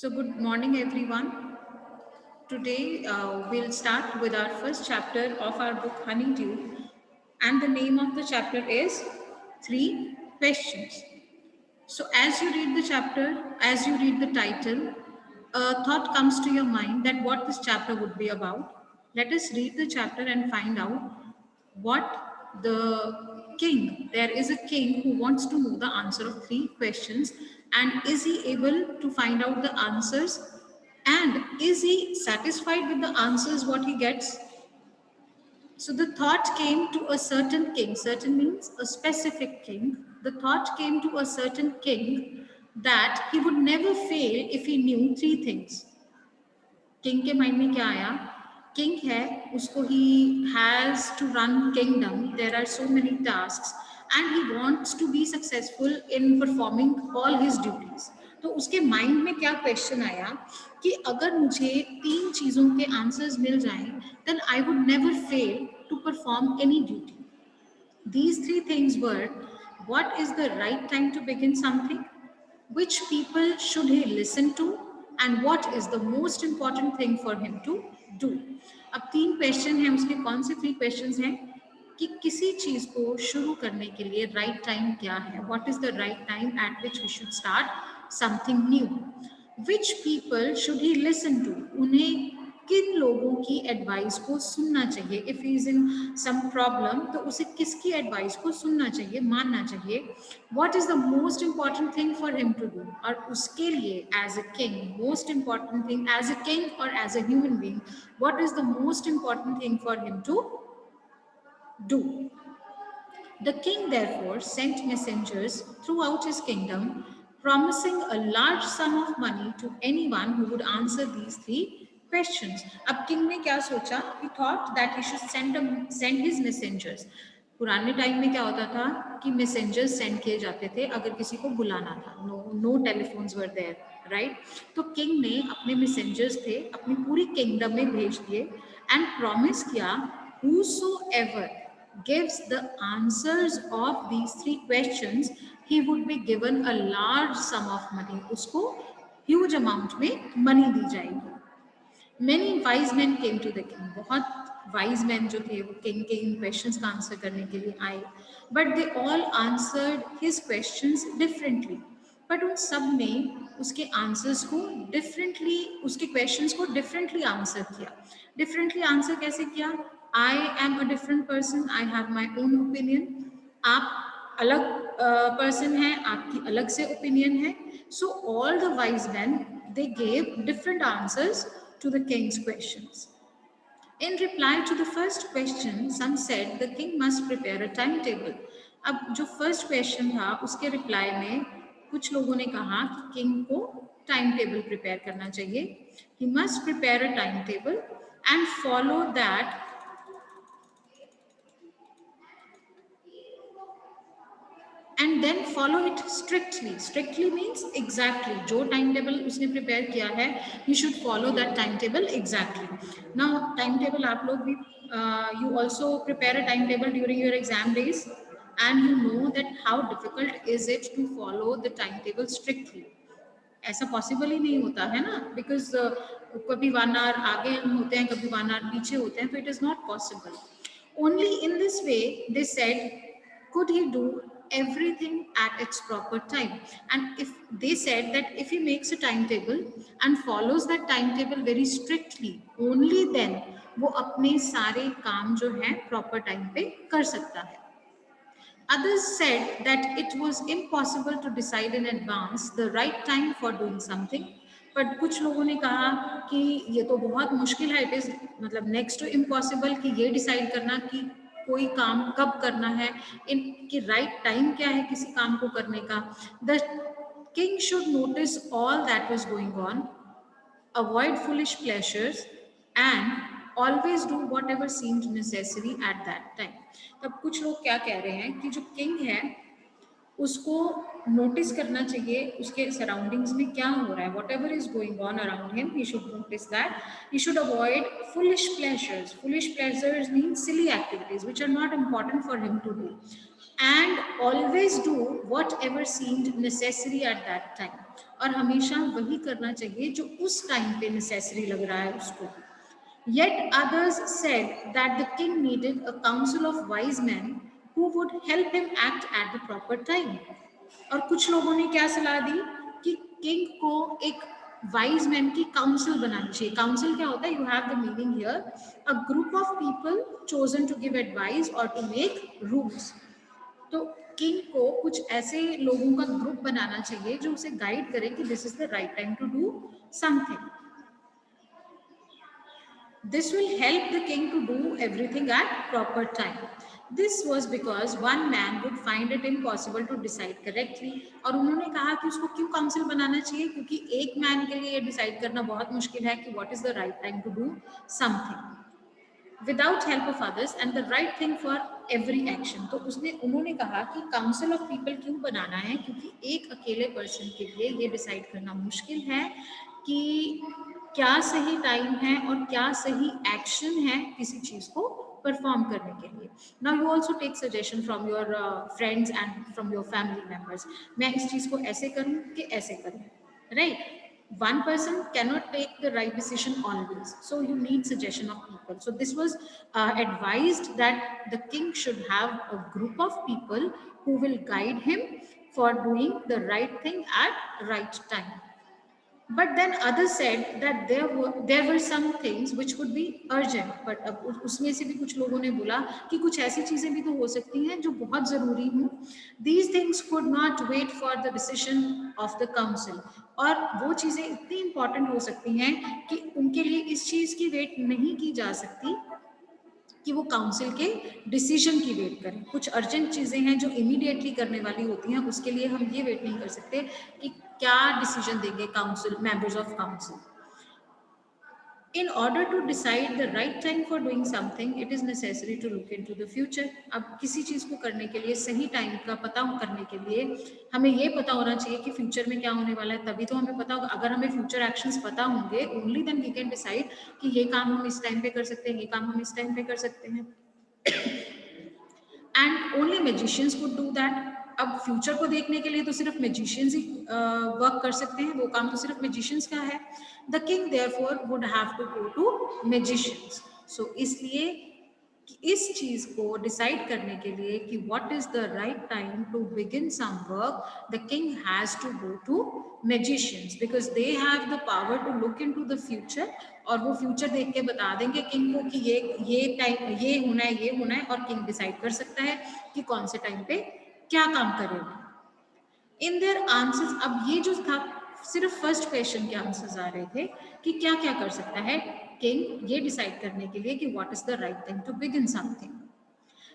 So, good morning, everyone. Today, we'll start with our first chapter of our book Honeydew, and the name of the chapter is Three Questions. So, as you read the chapter, as you read the title, a thought comes to your mind that what this chapter would be about. Let us read the chapter and find out what there is a king who wants to know the answer of three questions, and is he able to find out the answers, and is he satisfied with the answers what he gets. So the thought came to a certain king. Certain means a specific king. The thought came to a certain king that he would never fail if he knew three things. King के mind में क्या आया? King है, उसको ही has to run kingdom, there are so many tasks and he wants to be successful in performing all his duties. तो उसके mind में क्या क्वेश्चन आया कि अगर मुझे तीन चीज़ों के आंसर्स मिल जाएं then I would never fail to perform any duty. These three things were: what is the right time to begin something, which people should he listen to, and what is the most important thing for him to do. अब तीन question हैं उसके. कौन से three questions हैं? कि किसी चीज को शुरू करने के लिए राइट टाइम क्या है, what is the right time at which we should start something new, which people should he listen to, उन्हें किन लोगों की एडवाइस को सुनना चाहिए. If he is in some problem तो उसे किसकी एडवाइस को सुनना चाहिए, मानना चाहिए. What is the most important thing for him to do, और उसके लिए as a king most important thing, as a king और as a human being, what is the most important thing for him to do. The king therefore sent messengers throughout his kingdom, promising a large sum of money to anyone who would answer these three questions. अब king ने क्या सोचा? He thought that he should send his messengers. पुराने time में क्या होता था कि मैसेंजर्स सेंड किए जाते थे अगर किसी को बुलाना था. No telephones were there, right. तो किंग ने अपने मैसेंजर्स थे अपनी पूरी किंगडम में भेज दिए एंड प्रॉमिस किया, whosoever gives the answers of these three questions, he would be given a large sum of money. उसको huge amount में money दी जाएगी. Many wise men came to the king. बहुत wise men जो थे वो king के इन questions का answer करने के लिए आए. But they all answered his questions differently. But उन सब ने उसके आंसर्स को डिफरेंटली, उसके क्वेश्चंस को डिफरेंटली आंसर किया. डिफरेंटली आंसर कैसे किया? I am a different person, I have my own opinion. आप अलग पर्सन हैं, आपकी अलग से ओपिनियन है. So all the wise man they gave different answers to the king's questions. In reply to the first question, some said the king must prepare a timetable. अब जो first question था उसके reply में कुछ लोगों ने कहा कि किंग को टाइम टेबल प्रिपेयर करना चाहिए. He must prepare a timetable and follow that and then follow it strictly. Strictly means exactly. जो timetable उसने prepare किया है, you should follow that timetable exactly. Now timetable आप लोग भी you also prepare a timetable during your exam days, and you know that how difficult is it to follow the timetable strictly. ऐसा possible ही नहीं होता है ना, because कभी 1 hour आगे हम होते हैं, कभी 1 hour पीछे होते हैं, तो it is not possible. Only in this way they said could he do everything at its proper time. And if they said that if he makes a timetable and follows that timetable very strictly, only then वो अपने सारे काम जो है proper time पे कर सकता है. Others said that it was impossible to decide in advance the right time for doing something. But कुछ लोगों ने कहा कि ये तो बहुत मुश्किल है, इट इज मतलब नेक्स्ट टू इम्पॉसिबल कि ये डिसाइड करना कि कोई काम कब करना है, इन कि राइट टाइम क्या है किसी काम को करने का. The king should notice all that was going on, avoid foolish pleasures, and always do whatever seemed necessary at that time. तब कुछ लोग क्या कह रहे हैं कि जो किंग है उसको नोटिस करना चाहिए उसके सराउंडिंग्स में क्या हो रहा है. What ever is going on around him, he should notice that. He should avoid foolish pleasures. Foolish pleasures mean silly activities which are not important for him to do, and always do whatever seemed necessary at that time. और हमेशा वही करना चाहिए जो उस time पे necessary लग रहा है उसको. Yet others said that the king needed a council of wise men who would help him act at the proper time. और कुछ लोगों ने क्या सलाह दी कि किंग को एक वाइज मैन की काउंसिल बनानी चाहिए. काउंसिल क्या होता है? You have the meaning here, a group of people chosen to give advice और टू मेक रूल्स. तो किंग को कुछ ऐसे लोगों का ग्रुप बनाना चाहिए जो उसे गाइड करे कि this is the right time to do something. This will help the king to do everything at proper time. This was because one man would find it impossible to decide correctly. और उन्होंने कहा कि उसको क्यों council बनाना चाहिए? क्योंकि एक man के लिए ये डिसाइड करना बहुत मुश्किल है कि what is the right time to do something without help of others and the right thing for every action. तो उन्होंने कहा कि काउंसिल ऑफ पीपल क्यों बनाना है? क्योंकि एक अकेले पर्सन के लिए ये डिसाइड करना मुश्किल है कि क्या सही टाइम है और क्या सही एक्शन है किसी चीज को परफॉर्म करने के लिए. Now you also take suggestion from your friends and from your family members. मैं इस चीज को ऐसे करूं कि ऐसे करूं, right? One person cannot take the right decision always, so you need suggestion of people. So this was advised that the king should have a group of people who will guide him for doing the right thing at right time. But then others said that there were some things which could be urgent. But अब उसमें से भी कुछ लोगों ने बोला कि कुछ ऐसी चीजें भी तो हो सकती हैं जो बहुत जरूरी हों. These things could not wait for the decision of the council. और वो चीजें इतनी इंपॉर्टेंट हो सकती हैं कि उनके लिए इस चीज की वेट नहीं की जा सकती कि वो काउंसिल के डिसीजन की वेट करें. कुछ अर्जेंट चीजें हैं जो इमीडिएटली करने वाली होती हैं, उसके लिए हम ये वेट नहीं कर सकते कि क्या डिसीजन देंगे council members of council. In order to decide the right time for doing something, it is necessary to look into the future. अब किसी चीज को करने के लिए सही टाइम का पता करने के लिए हमें ये पता होना चाहिए कि फ्यूचर में क्या होने वाला है, तभी तो हमें पता होगा. अगर हमें फ्यूचर एक्शंस पता होंगे, only then we can decide कि ये काम हम इस टाइम पे कर सकते हैं, ये काम हम इस टाइम पे कर सकते हैं. And only magicians could do that. अब फ्यूचर को देखने के लिए तो सिर्फ मैजिशियंस ही वर्क कर सकते हैं, वो काम तो सिर्फ मैजिशियंस का है. The king therefore would have to go to magicians. So इसलिए कि इस चीज को डिसाइड करने के लिए कि what is the right time to begin some work, the king has to go to magicians because they have the power to look into the future. और वो फ्यूचर देख के बता देंगे किंग को कि ये टाइम ये होना है और किंग डिसाइड कर सकता है कि कौन से टाइम पे क्या काम करेगा. इन देयर आंसर्स, अब ये जो था सिर्फ फर्स्ट क्वेश्चन के आंसर्स आ रहे थे कि क्या क्या कर सकता है किंग ये डिसाइड करने के लिए कि what is the right time to begin something.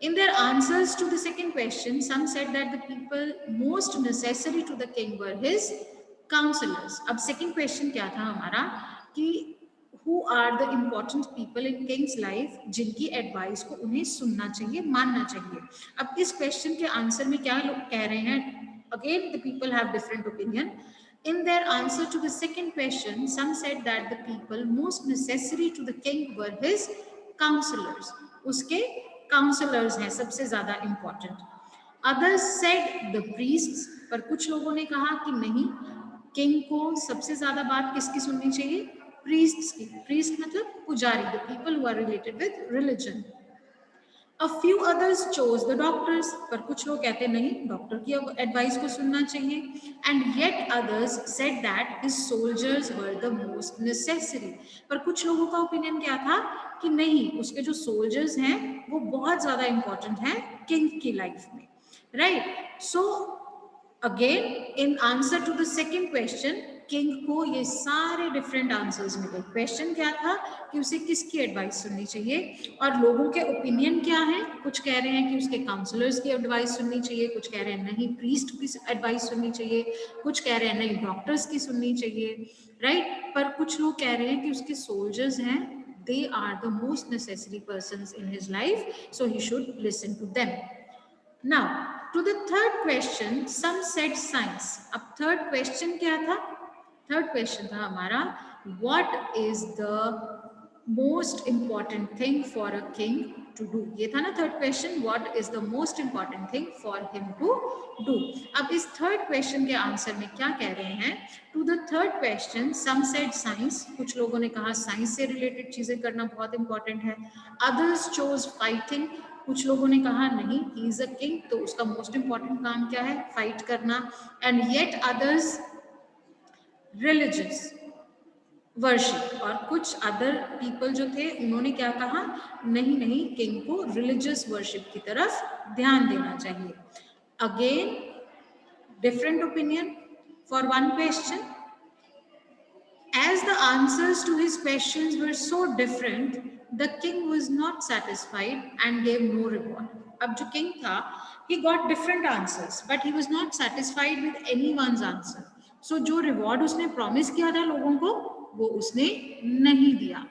In their answers to the second question, some said that the people most necessary to the king were his counselors. अब second question क्या था हमारा कि who are the important people in king's life जिनकी advice को उन्हें सुनना चाहिए, मानना चाहिए. अब इस question के answer में क्या लोग कह रहे हैं? Again, the people have different opinion. In their answer to the second question, some said that the people most necessary to the king were his counselors. उसके काउंसलर्स हैं सबसे ज्यादा important. Others said the priests, पर कुछ लोगों ने कहा कि नहीं, किंग को सबसे ज्यादा बात किसकी सुननी चाहिए? प्रीस्ट्स की. प्रीस्ट मतलब पुजारी, the people who are related with religion. A few others chose the doctors, पर कुछ लोग कहते नहीं, डॉक्टर की एडवाइस को सुनना चाहिए. And yet others said that his soldiers were the most necessary. पर कुछ लोगों का ओपिनियन क्या था कि नहीं, उसके जो सोल्जर्स हैं वो बहुत ज्यादा इंपॉर्टेंट हैं किंग की लाइफ में, right? So again in answer to the second question, king को ये सारे डिफरेंट आंसर्स मिले. क्वेश्चन क्या था कि उसे किसकी एडवाइस सुननी चाहिए और लोगों के ओपिनियन क्या है. कुछ कह रहे हैं कि उसके काउंसलर्स की एडवाइस सुननी चाहिए, कुछ कह रहे हैं नहीं प्रीस्ट की एडवाइस सुननी चाहिए, कुछ कह रहे हैं नहीं डॉक्टर्स की सुननी चाहिए, राइट? पर कुछ लोग कह रहे हैं कि उसके सोल्जर्स हैं, they are the most necessary persons in his life, so he should listen to them. Now to the third question, some said science. अब third question क्या था? थर्ड क्वेश्चन था हमारा, what is the most important thing for a king to do. ये था ना third question, what is the most important thing for him to do. अब इस थर्ड क्वेश्चन के आंसर में क्या कह रहे हैं, to the third question some said science, कुछ लोगों ने कहा साइंस से रिलेटेड चीजें करना बहुत इंपॉर्टेंट है. others chose fighting, कुछ लोगों ने कहा नहीं, ही इज अ किंग, तो उसका मोस्ट इंपॉर्टेंट काम क्या है, फाइट करना. And yet others religious worship, और कुछ अदर पीपल जो थे उन्होंने क्या कहा, नहीं नहीं, किंग को रिलीजियस वर्शिप की तरफ ध्यान देना चाहिए. Again different opinion for one question. As the answers to his questions were so different, the king was not satisfied and gave no reward. अब जो king था, he got different answers, but he was not satisfied with anyone's answer. So जो reward उसने promise किया था लोगों को, वो उसने नहीं दिया.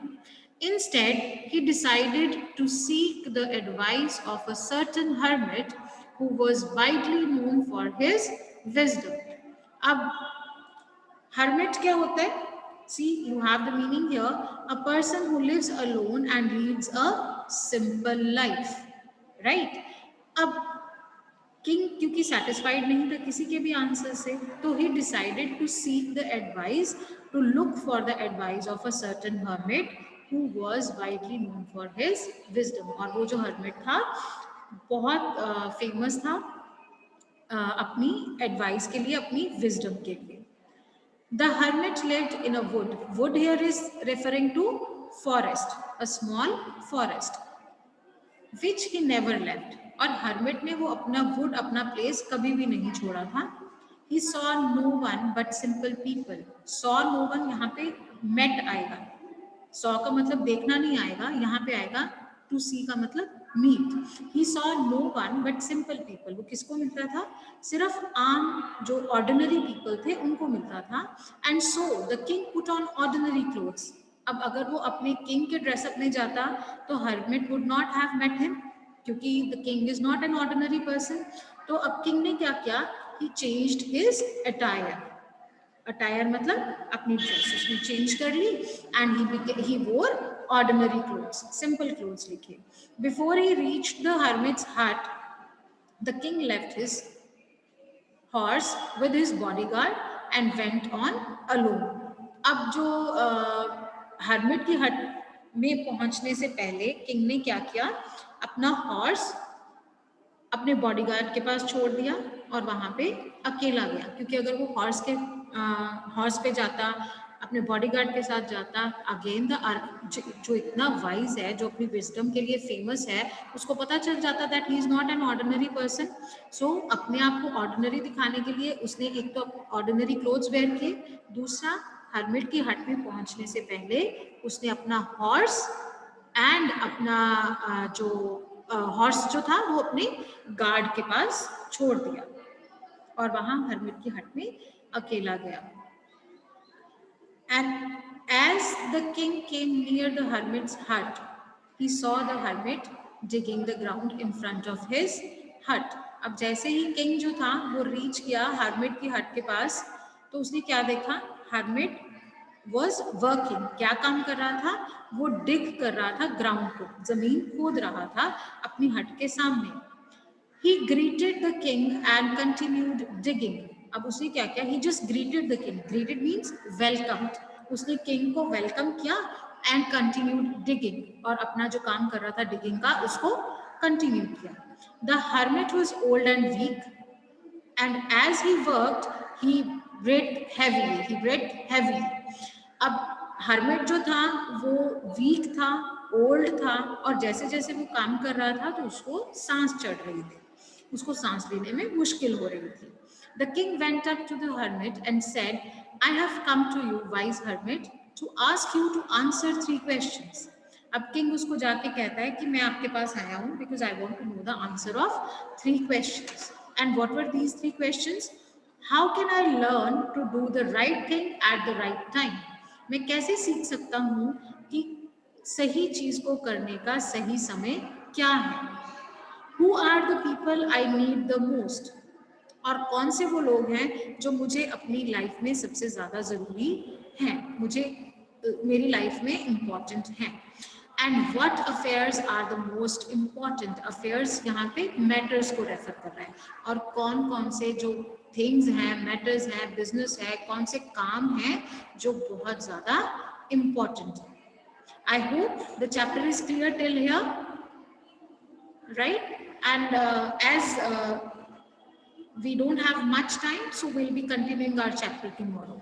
Instead, he decided to seek the advice of a certain hermit who was widely known for his wisdom. अब hermit क्या होता है? See, you have the meaning here. A person who lives alone and leads a simple life, right? अब king क्योंकि satisfied नहीं था किसी के भी आंसर से, तो he decided to seek the advice, to look for the advice of a certain hermit who was widely known for his wisdom. और वो जो hermit था बहुत famous था अपनी advice के लिए, अपनी wisdom के लिए. The hermit lived in a wood. Wood here is referring to forest, a small forest, which he never left. और hermit ने वो अपना wood, अपना place कभी भी नहीं छोड़ा था. He saw no one but simple people. Saw no one यहाँ पे met आएगा. Saw का मतलब देखना नहीं आएगा, यहाँ पे आएगा to see का मतलब meet. He saw no one but simple people. वो किसको मिलता था, सिर्फ आम जो ordinary people थे उनको मिलता था. And so the king put on ordinary clothes. अब अगर वो अपने king के ड्रेसअप में जाता तो hermit would not have met him, क्योंकि the king is not an ordinary person. तो अब king ने क्या किया, he changed his attire. Attire मतलब अपनी ड्रेस उसने चेंज कर ली, and he wore ordinary clothes, simple clothes लिखे. Before he reached the hermit's hut, the king left his horse with his bodyguard and went on alone. अब जो hermit की हट में पहुंचने से पहले किंग ने क्या किया, अपना हॉर्स अपने बॉडीगार्ड के पास छोड़ दिया और वहां पे अकेला गया, क्योंकि अगर वो हॉर्स पे जाता, अपने बॉडीगार्ड के साथ जाता, अगेन जो इतना वाइज है, जो अपनी विजडम के लिए फेमस है, उसको पता चल जाता that he is not an ordinary person. So अपने आप को ऑर्डिनरी दिखाने के लिए उसने एक तो ऑर्डिनरी क्लोथ्स वेयर किए, दूसरा हर्मिट की हट में पहुंचने से पहले उसने अपना हॉर्स एंड अपना जो हॉर्स जो था वो अपने गार्ड के पास छोड़ दिया और वहां हर्मिट की हट में अकेला गया. And as the king came near the hermit's hut, he saw the hermit digging the ground in front of his hut. अब जैसे ही किंग जो था वो रीच किया हर्मिट की हट के पास, तो उसने क्या देखा, हर्मिट was working. क्या काम कर रहा था, वो डिग कर रहा था ग्राउंड को, जमीन खोद रहा था अपनी हट के सामने. He greeted the king and continued digging. अब उसने क्या किया, he just greeted the king. Greeted means welcomed. उसने किंग को वेलकम किया and continued digging, और अपना जो काम कर रहा था डिगिंग का उसको कंटिन्यू किया. The hermit was old and weak, and as he worked he breathed heavily. He breathed heavily. अब हर्मिट जो था वो वीक था, ओल्ड था, और जैसे जैसे वो काम कर रहा था तो उसको सांस चढ़ रही थी, उसको सांस लेने में मुश्किल हो रही थी. The king went up to the hermit and said, I have come to you wise hermit to ask you to answer 3 questions. अब किंग उसको जाके कहता है कि मैं आपके पास आया हूँ because I want to know the answer of 3 questions. And what were these 3 questions? How can I learn to do the right thing at the right time? मैं कैसे सीख सकता हूँ कि सही चीज को करने का सही समय क्या है? Who are the people I need the most? और कौन से वो लोग हैं जो मुझे अपनी लाइफ में सबसे ज्यादा जरूरी हैं, मुझे मेरी लाइफ में इम्पोर्टेंट हैं. And what affairs are the most important affairs, यहाँ पे मैटर्स को रेफर कर रहा है, और कौन कौन से जो थिंग्स हैं, मैटर्स हैं, बिजनेस है, कौन से काम हैं जो बहुत ज्यादा इम्पॉर्टेंट है. I hope the chapter is clear till here, right? And as we don't have much time, so we'll be continuing our chapter tomorrow.